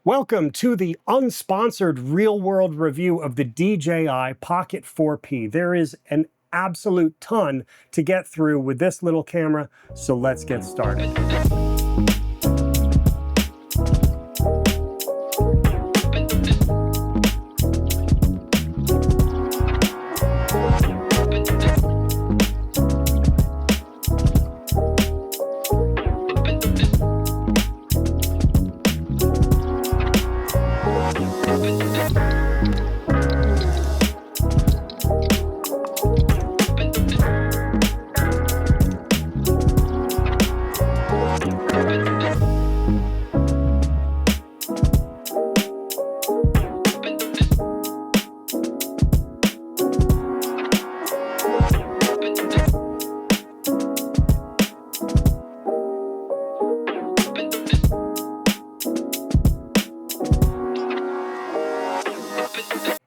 Welcome to the unsponsored real-world review of the DJI Pocket 4P. There is an absolute ton to get through with this little camera, so let's get started.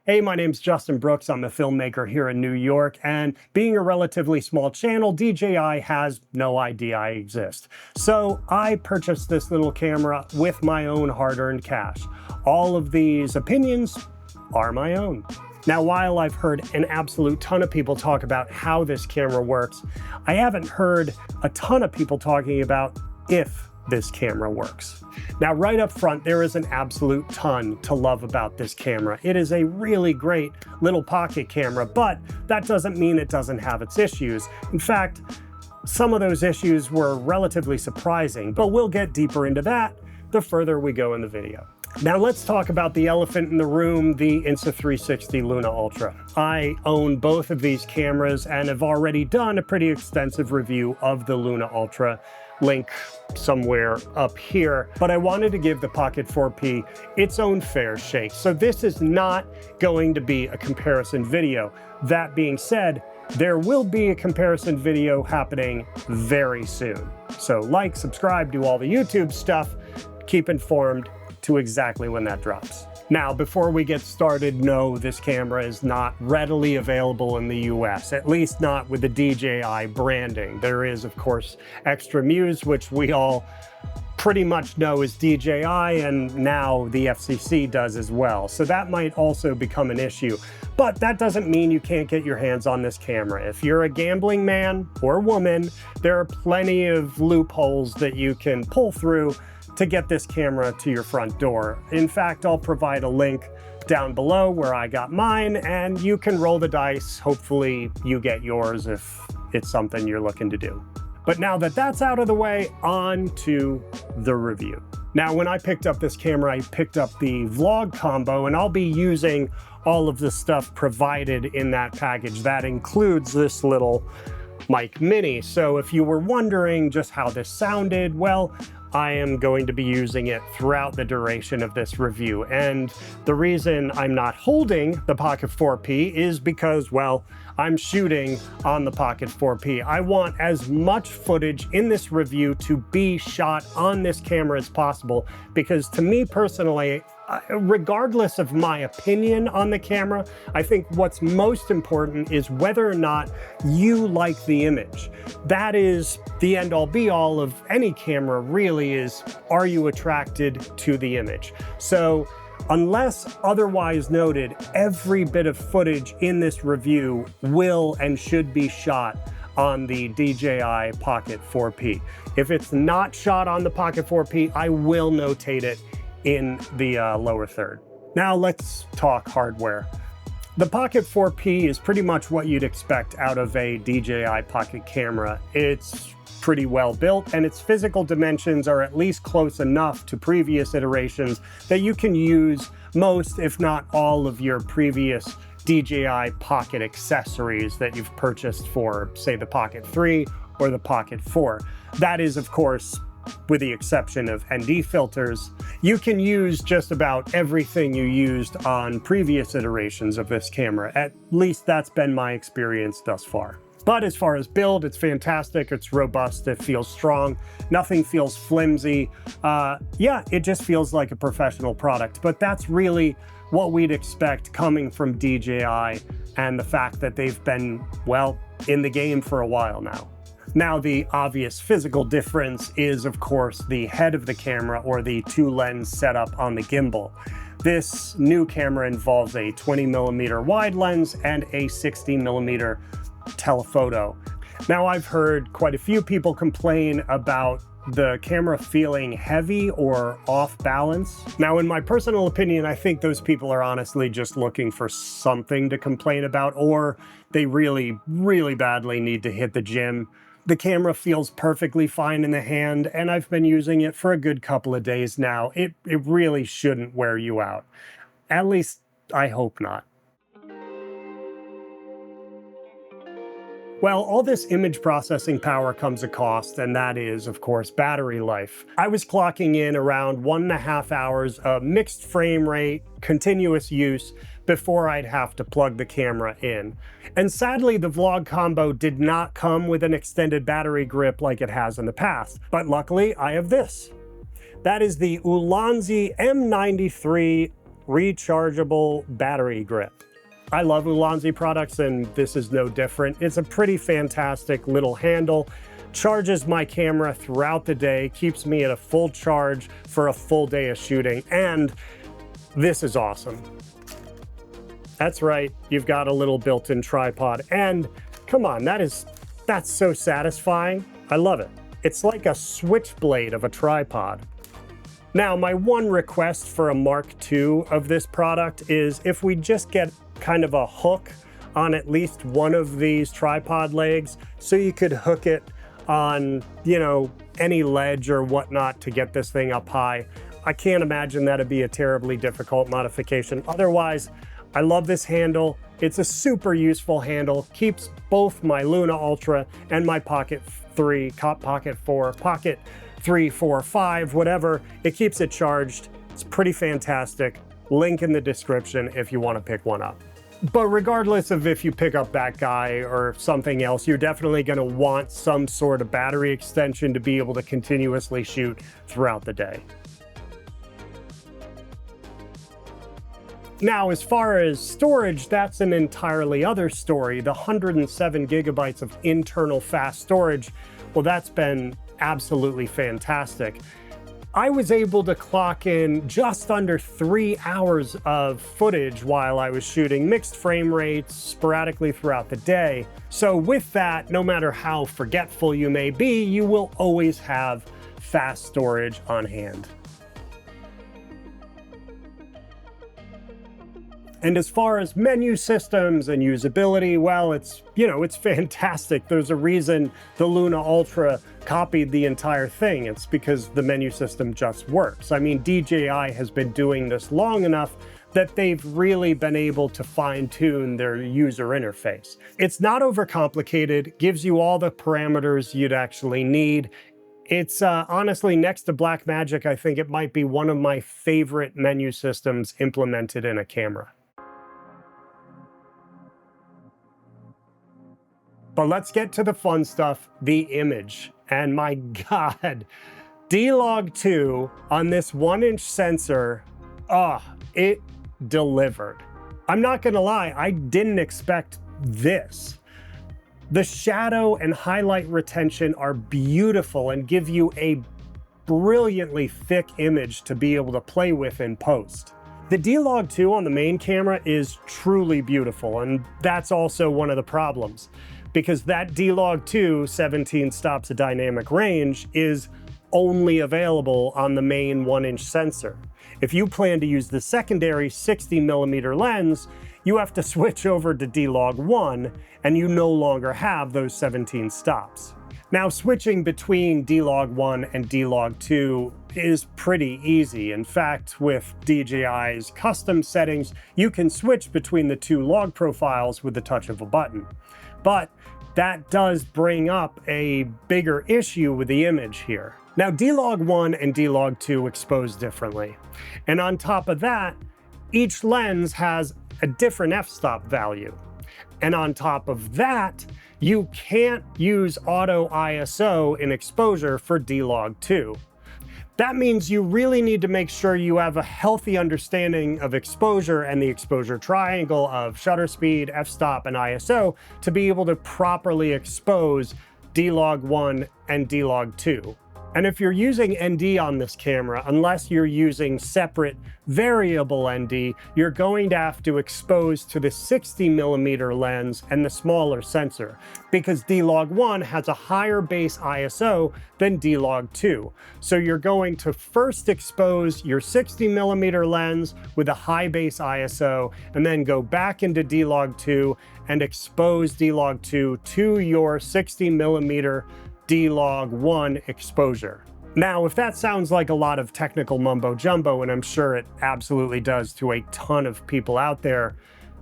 Hey, my name's Justin Brooks. I'm a filmmaker here in New York, and being a relatively small channel, DJI has no idea I exist. So I purchased this little camera with my own hard-earned cash. All of these opinions are my own. Now, while I've heard an absolute ton of people talk about how this camera works, I haven't heard a ton of people talking about if this camera works. Now, right up front, there is an absolute ton to love about this camera. It is a really great little pocket camera, but that doesn't mean it doesn't have its issues. In fact, some of those issues were relatively surprising, but we'll get deeper into that the further we go in the video. Now let's talk about the elephant in the room, the Insta360 Luna Ultra. I own both of these cameras and have already done a pretty extensive review of the Luna Ultra. Link somewhere up here, but I wanted to give the Pocket 4P its own fair shake. So this is not going to be a comparison video. That being said, there will be a comparison video happening very soon. So like, subscribe, do all the YouTube stuff, keep informed to exactly when that drops. Now, before we get started, no, this camera is not readily available in the US, at least not with the DJI branding. There is, of course, Extra Muse, which we all pretty much know is DJI, and now the FCC does as well. So that might also become an issue. But that doesn't mean you can't get your hands on this camera. If you're a gambling man or woman, there are plenty of loopholes that you can pull through to get this camera to your front door. In fact, I'll provide a link down below where I got mine, and you can roll the dice. Hopefully you get yours if it's something you're looking to do. But now that that's out of the way, on to the review. Now, when I picked up this camera, I picked up the vlog combo, and I'll be using all of the stuff provided in that package. That includes this little mic mini. So if you were wondering just how this sounded, well, I am going to be using it throughout the duration of this review. And the reason I'm not holding the Pocket 4P is because, well, I'm shooting on the Pocket 4P. I want as much footage in this review to be shot on this camera as possible, because to me personally, regardless of my opinion on the camera, I think what's most important is whether or not you like the image. That is the end-all be-all of any camera, really, is, are you attracted to the image? So unless otherwise noted, every bit of footage in this review will and should be shot on the DJI Pocket 4P. If it's not shot on the Pocket 4P, I will notate it in the lower third. Now let's talk hardware. The Pocket 4P is pretty much what you'd expect out of a DJI Pocket camera. It's pretty well built, and its physical dimensions are at least close enough to previous iterations that you can use most, if not all, of your previous DJI Pocket accessories that you've purchased for, say, the Pocket 3 or the Pocket 4. That is, of course, with the exception of ND filters. You can use just about everything you used on previous iterations of this camera. At least that's been my experience thus far. But as far as build, it's fantastic, it's robust, it feels strong, nothing feels flimsy. Yeah, it just feels like a professional product. But that's really what we'd expect coming from DJI, and the fact that they've been, well, in the game for a while now. Now, the obvious physical difference is, of course, the head of the camera, or the two-lens setup on the gimbal. This new camera involves a 20mm wide lens and a 60mm telephoto. Now, I've heard quite a few people complain about the camera feeling heavy or off balance. Now, in my personal opinion, I think those people are honestly just looking for something to complain about, or they really, really badly need to hit the gym. The camera feels perfectly fine in the hand, and I've been using it for a good couple of days now. It really shouldn't wear you out. At least, I hope not. Well, all this image processing power comes at a cost, and that is, of course, battery life. I was clocking in around 1.5 hours of mixed frame rate, continuous use, before I'd have to plug the camera in. And sadly, the Vlog combo did not come with an extended battery grip like it has in the past. But luckily, I have this. That is the Ulanzi M93 rechargeable battery grip. I love Ulanzi products, and this is no different. It's a pretty fantastic little handle, charges my camera throughout the day, keeps me at a full charge for a full day of shooting, and this is awesome. That's right, you've got a little built-in tripod, and come on, that's so satisfying. I love it. It's like a switchblade of a tripod. Now, my one request for a Mark II of this product is if we just get kind of a hook on at least one of these tripod legs, so you could hook it on, you know, any ledge or whatnot to get this thing up high. I can't imagine that'd be a terribly difficult modification. Otherwise, I love this handle. It's a super useful handle, keeps both my Luna Ultra and my Pocket 3, Pocket 4, Pocket 3, 4, 5, whatever. It keeps it charged. It's pretty fantastic. Link in the description if you want to pick one up. But regardless of if you pick up that guy or something else, you're definitely going to want some sort of battery extension to be able to continuously shoot throughout the day. Now, as far as storage, that's an entirely other story. The 107 gigabytes of internal fast storage, well, that's been absolutely fantastic. I was able to clock in just under 3 hours of footage while I was shooting mixed frame rates sporadically throughout the day. So with that, no matter how forgetful you may be, you will always have fast storage on hand. And as far as menu systems and usability, well, it's fantastic. There's a reason the Luna Ultra copied the entire thing. It's because the menu system just works. I mean, DJI has been doing this long enough that they've really been able to fine-tune their user interface. It's not overcomplicated, gives you all the parameters you'd actually need. It's honestly, next to Blackmagic, I think it might be one of my favorite menu systems implemented in a camera. But let's get to the fun stuff, the image. And my God, D-Log 2 on this 1-inch sensor, it delivered. I'm not gonna lie, I didn't expect this. The shadow and highlight retention are beautiful and give you a brilliantly thick image to be able to play with in post. The D-Log 2 on the main camera is truly beautiful, and that's also one of the problems, because that D-Log 2 17 stops of dynamic range is only available on the main 1-inch sensor. If you plan to use the secondary 60mm lens, you have to switch over to D-Log 1, and you no longer have those 17 stops. Now, switching between D-Log 1 and D-Log 2 is pretty easy. In fact, with DJI's custom settings, you can switch between the two log profiles with the touch of a button. But that does bring up a bigger issue with the image here. Now, D-Log 1 and D-Log 2 expose differently. And on top of that, each lens has a different f-stop value. And on top of that, you can't use auto ISO in exposure for D-Log 2. That means you really need to make sure you have a healthy understanding of exposure and the exposure triangle of shutter speed, f-stop, and ISO to be able to properly expose D-Log1, and D-Log2. And if you're using ND on this camera, unless you're using separate variable ND, you're going to have to expose to the 60mm lens and the smaller sensor, because D-Log1 has a higher base ISO than D-Log2. So you're going to first expose your 60mm lens with a high base ISO, and then go back into D-Log2 and expose D-Log2 to your 60mm D-Log1 exposure. Now, if that sounds like a lot of technical mumbo jumbo, and I'm sure it absolutely does to a ton of people out there,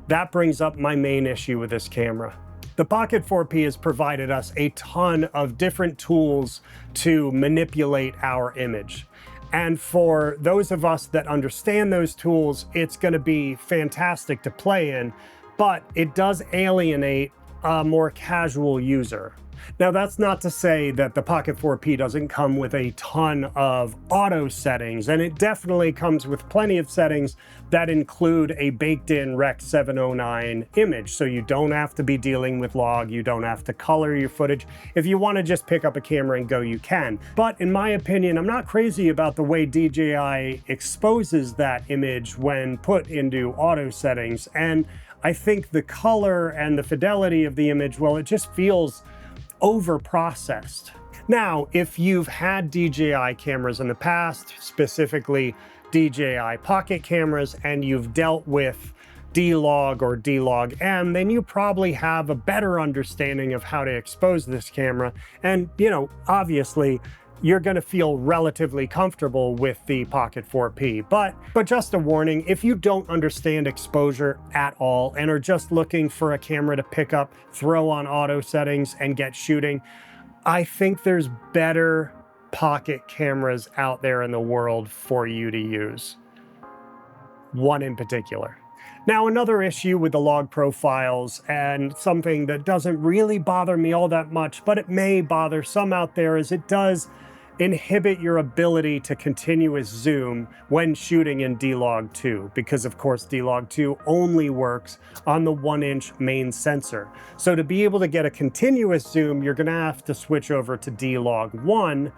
that brings up my main issue with this camera. The Pocket 4P has provided us a ton of different tools to manipulate our image. And for those of us that understand those tools, it's going to be fantastic to play in, but it does alienate a more casual user. Now, that's not to say that the Pocket 4P doesn't come with a ton of auto settings, and it definitely comes with plenty of settings that include a baked-in Rec. 709 image, so you don't have to be dealing with log, you don't have to color your footage. If you want to just pick up a camera and go, you can. But in my opinion, I'm not crazy about the way DJI exposes that image when put into auto settings, and I think the color and the fidelity of the image, well, it just feels over-processed. Now, if you've had DJI cameras in the past, specifically DJI Pocket cameras, and you've dealt with D-Log or D-Log-M, then you probably have a better understanding of how to expose this camera. And, you know, obviously, you're going to feel relatively comfortable with the Pocket 4P. But just a warning, if you don't understand exposure at all and are just looking for a camera to pick up, throw on auto settings, and get shooting, I think there's better pocket cameras out there in the world for you to use. One in particular. Now, another issue with the log profiles, and something that doesn't really bother me all that much, but it may bother some out there, is it does inhibit your ability to continuous zoom when shooting in D-Log2, because of course D-Log2 only works on the 1-inch main sensor. So to be able to get a continuous zoom, you're gonna have to switch over to D-Log1,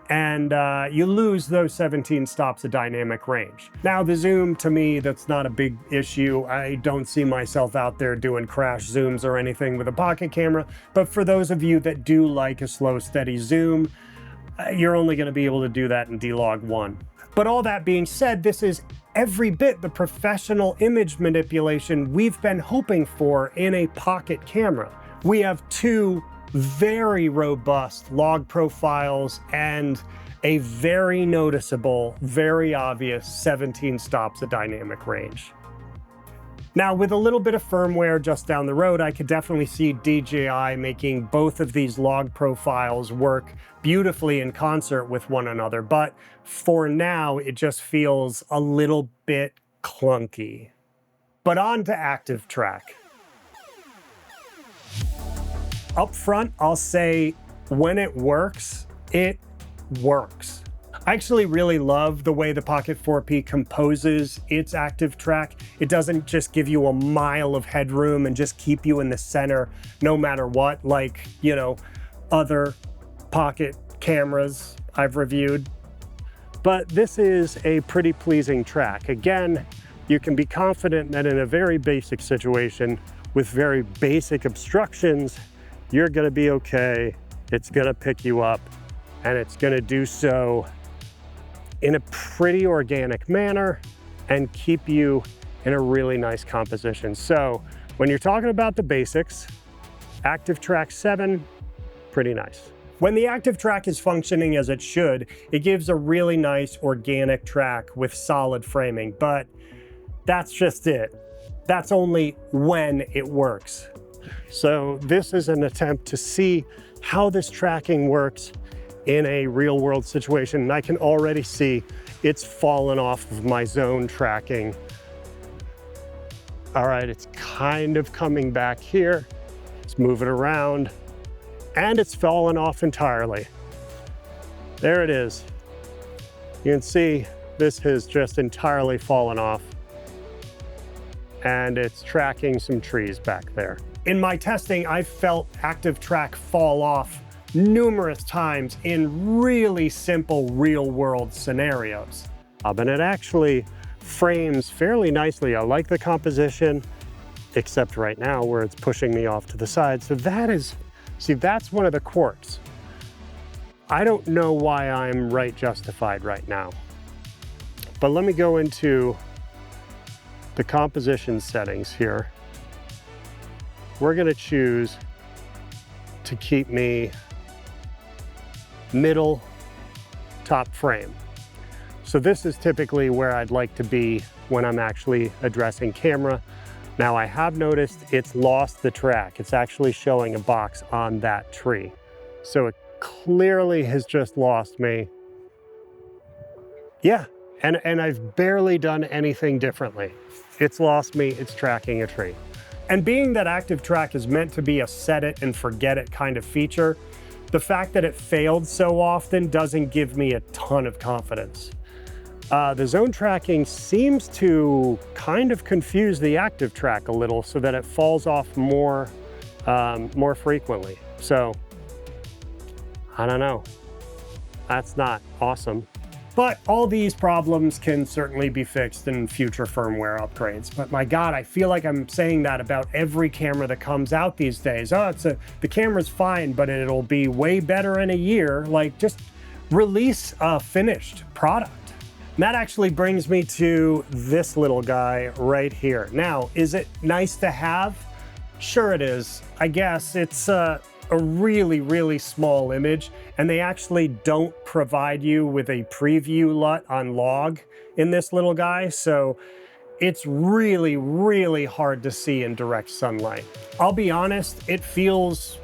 and you lose those 17 stops of dynamic range. Now, the zoom, to me, that's not a big issue. I don't see myself out there doing crash zooms or anything with a pocket camera, but for those of you that do like a slow, steady zoom, you're only going to be able to do that in D-Log1. But all that being said, this is every bit the professional image manipulation we've been hoping for in a pocket camera. We have two very robust log profiles and a very noticeable, very obvious 17 stops of dynamic range. Now, with a little bit of firmware just down the road, I could definitely see DJI making both of these log profiles work beautifully in concert with one another, but for now, it just feels a little bit clunky. But on to Active Track. Up front, I'll say when it works, it works. I actually really love the way the Pocket 4P composes its Active Track. It doesn't just give you a mile of headroom and just keep you in the center no matter what, like, you know, other Pocket cameras I've reviewed. But this is a pretty pleasing track. Again, you can be confident that in a very basic situation with very basic obstructions, you're gonna be okay. It's gonna pick you up, and it's gonna do so in a pretty organic manner and keep you in a really nice composition. So when you're talking about the basics, Active Track 7, pretty nice. When the Active Track is functioning as it should, it gives a really nice organic track with solid framing, but that's just it. That's only when it works. So this is an attempt to see how this tracking works in a real world situation, and I can already see it's fallen off of my zone tracking. All right, it's kind of coming back here. It's moving around, and it's fallen off entirely. There it is. You can see this has just entirely fallen off, and it's tracking some trees back there. In my testing, I felt Active Track fall off numerous times in really simple real-world scenarios. And it actually frames fairly nicely. I like the composition, except right now where it's pushing me off to the side. So that is, see, that's one of the quirks. I don't know why I'm right justified right now. But let me go into the composition settings here. We're gonna choose to keep me middle top frame. So this is typically where I'd like to be when I'm actually addressing camera. Now I have noticed it's lost the track. It's actually showing a box on that tree. So it clearly has just lost me. Yeah, and I've barely done anything differently. It's lost me, it's tracking a tree. And being that active track is meant to be a set it and forget it kind of feature, the fact that it failed so often doesn't give me a ton of confidence. The zone tracking seems to kind of confuse the active track a little so that it falls off more frequently. So, I don't know. That's not awesome. But all these problems can certainly be fixed in future firmware upgrades. But my God, I feel like I'm saying that about every camera that comes out these days. Oh, the camera's fine, but it'll be way better in a year. Like, just release a finished product. And that actually brings me to this little guy right here. Now, is it nice to have? Sure it is. I guess it's a really, really small image, and they actually don't provide you with a preview LUT on log in this little guy, so it's really, really hard to see in direct sunlight. I'll be honest, it feels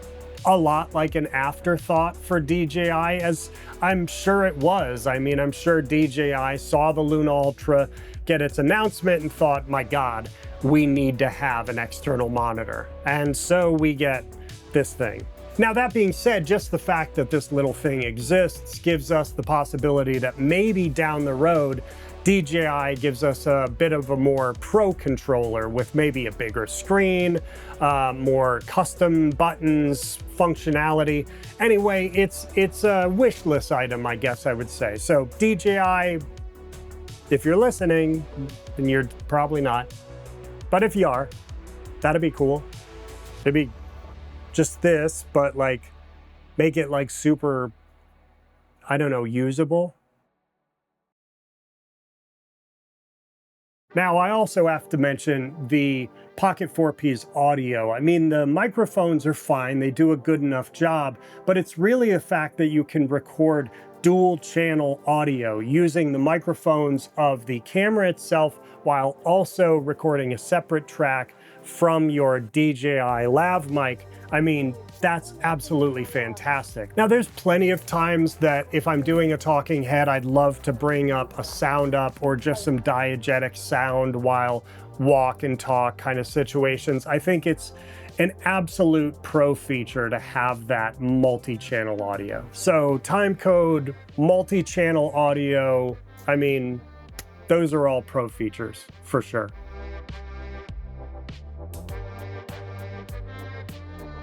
a lot like an afterthought for DJI, as I'm sure it was. I mean, I'm sure DJI saw the Luna Ultra get its announcement and thought, my God, we need to have an external monitor. And so we get this thing. Now, that being said, just the fact that this little thing exists gives us the possibility that maybe down the road, DJI gives us a bit of a more pro controller with maybe a bigger screen, more custom buttons, functionality. Anyway, it's a wish list item, I guess I would say. So DJI, if you're listening, and you're probably not, but if you are, that'd be cool. It'd be just this, but like, make it like super, I don't know, usable. Now, I also have to mention the Pocket 4P's audio. I mean, the microphones are fine, they do a good enough job, but it's really the fact that you can record dual channel audio using the microphones of the camera itself while also recording a separate track from your DJI lav mic. I mean, that's absolutely fantastic. Now, there's plenty of times that if I'm doing a talking head, I'd love to bring up a sound up or just some diegetic sound while walk and talk kind of situations. I think it's an absolute pro feature to have that multi-channel audio. So timecode, multi-channel audio, I mean, those are all pro features for sure.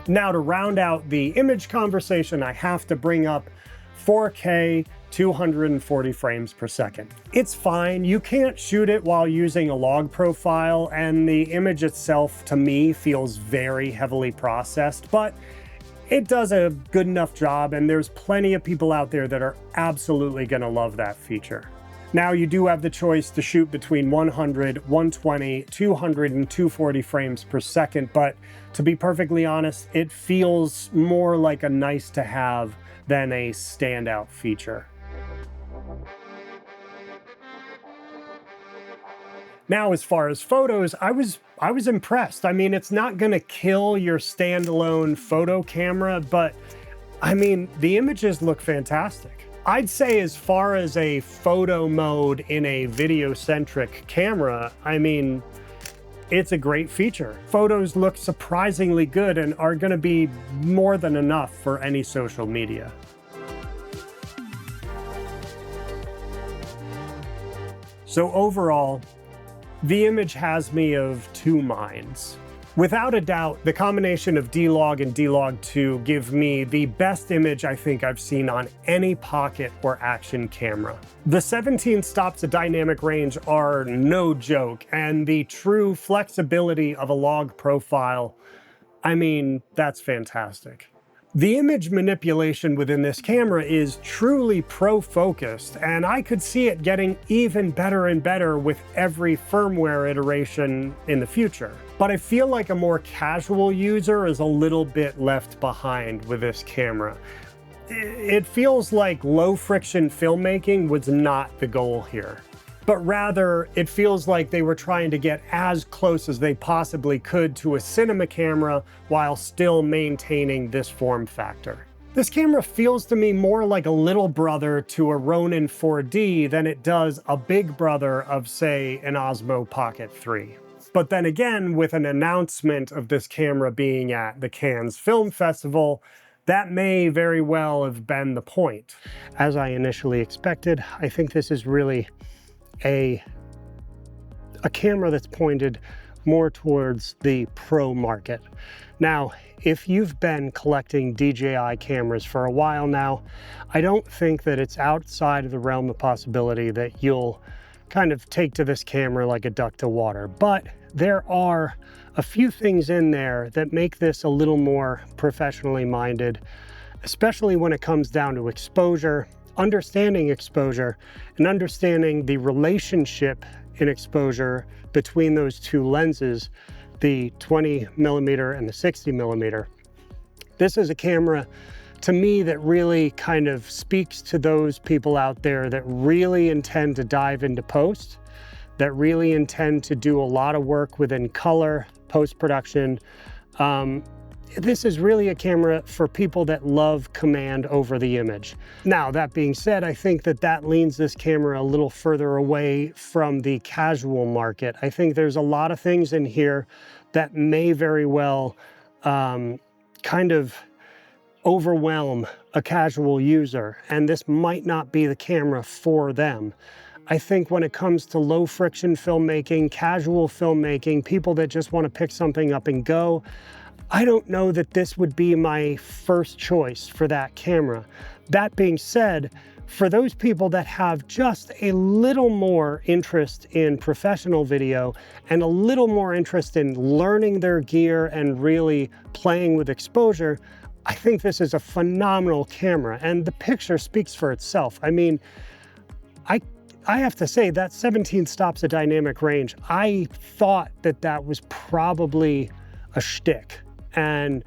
Now, to round out the image conversation, I have to bring up 4K 240 frames per second. It's fine. You can't shoot it while using a log profile, and the image itself, to me, feels very heavily processed, but it does a good enough job, and there's plenty of people out there that are absolutely gonna love that feature. Now, you do have the choice to shoot between 100, 120, 200, and 240 frames per second, but to be perfectly honest, it feels more like a nice to have than a standout feature. Now, as far as photos, I was impressed. I mean, it's not gonna kill your standalone photo camera, but I mean, the images look fantastic. I'd say as far as a photo mode in a video-centric camera, I mean, it's a great feature. Photos look surprisingly good and are gonna be more than enough for any social media. So overall, the image has me of two minds. Without a doubt, the combination of D-Log and D-Log 2 give me the best image I think I've seen on any pocket or action camera. The 17 stops of dynamic range are no joke, and the true flexibility of a log profile, I mean, that's fantastic. The image manipulation within this camera is truly pro-focused, and I could see it getting even better and better with every firmware iteration in the future. But I feel like a more casual user is a little bit left behind with this camera. It feels like low-friction filmmaking was not the goal here, but rather it feels like they were trying to get as close as they possibly could to a cinema camera while still maintaining this form factor. This camera feels to me more like a little brother to a Ronin 4D than it does a big brother of, say, an Osmo Pocket 3. But then again, with an announcement of this camera being at the Cannes Film Festival, that may very well have been the point. As I initially expected, I think this is really a camera that's pointed more towards the pro market. Now, if you've been collecting DJI cameras for a while now, I don't think that it's outside of the realm of possibility that you'll kind of take to this camera like a duck to water. But there are a few things in there that make this a little more professionally minded, especially when it comes down to exposure, understanding exposure, and understanding the relationship in exposure between those two lenses, the 20mm and the 60mm. This is a camera, to me, that really kind of speaks to those people out there that really intend to dive into post, that really intend to do a lot of work within color, post-production. This is really a camera for people that love command over the image. Now, that being said, I think that that leans this camera a little further away from the casual market. I think there's a lot of things in here that may very well kind of overwhelm a casual user, and this might not be the camera for them. I think when it comes to low friction filmmaking, casual filmmaking, people that just want to pick something up and go, I don't know that this would be my first choice for that camera. That being said, for those people that have just a little more interest in professional video and a little more interest in learning their gear and really playing with exposure, I think this is a phenomenal camera, and the picture speaks for itself. I mean, I have to say that 17 stops of dynamic range, I thought that that was probably a shtick, and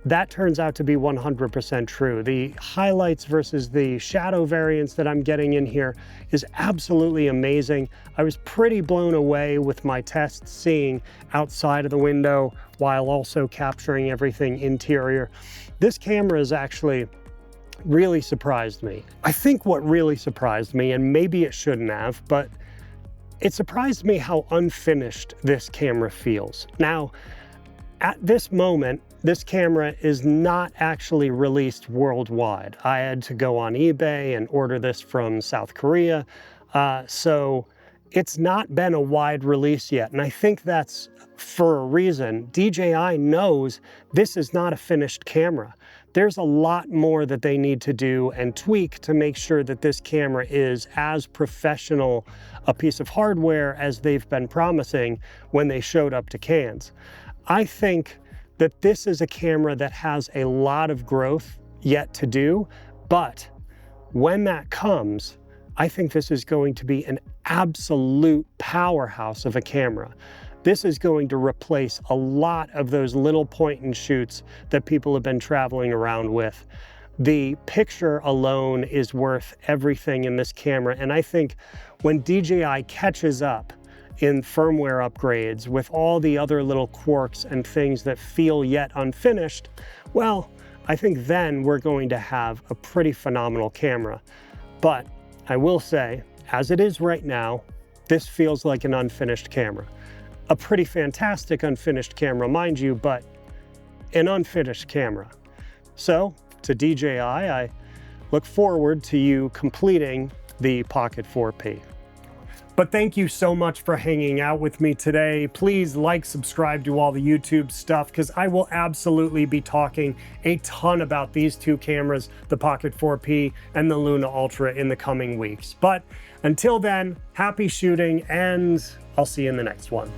that turns out to be 100% true. The highlights versus the shadow variance that I'm getting in here is absolutely amazing. I was pretty blown away with my tests seeing outside of the window while also capturing everything interior. This camera is actually really surprised me. I think what really surprised me, and maybe it shouldn't have, but it surprised me how unfinished this camera feels. Now, at this moment, this camera is not actually released worldwide. I had to go on eBay and order this from South Korea, so it's not been a wide release yet, and I think that's for a reason. DJI knows this is not a finished camera. There's a lot more that they need to do and tweak to make sure that this camera is as professional a piece of hardware as they've been promising when they showed up to Cannes. I think that this is a camera that has a lot of growth yet to do, but when that comes, I think this is going to be an absolute powerhouse of a camera. This is going to replace a lot of those little point and shoots that people have been traveling around with. The picture alone is worth everything in this camera, and I think when DJI catches up in firmware upgrades with all the other little quirks and things that feel yet unfinished, well, I think then we're going to have a pretty phenomenal camera. But I will say, as it is right now, this feels like an unfinished camera. A pretty fantastic unfinished camera, mind you, but an unfinished camera. So, to DJI, I look forward to you completing the Pocket 4P. But thank you so much for hanging out with me today. Please like, subscribe, do all the YouTube stuff, because I will absolutely be talking a ton about these two cameras, the Pocket 4P and the Luna Ultra, in the coming weeks. But until then, happy shooting, and I'll see you in the next one.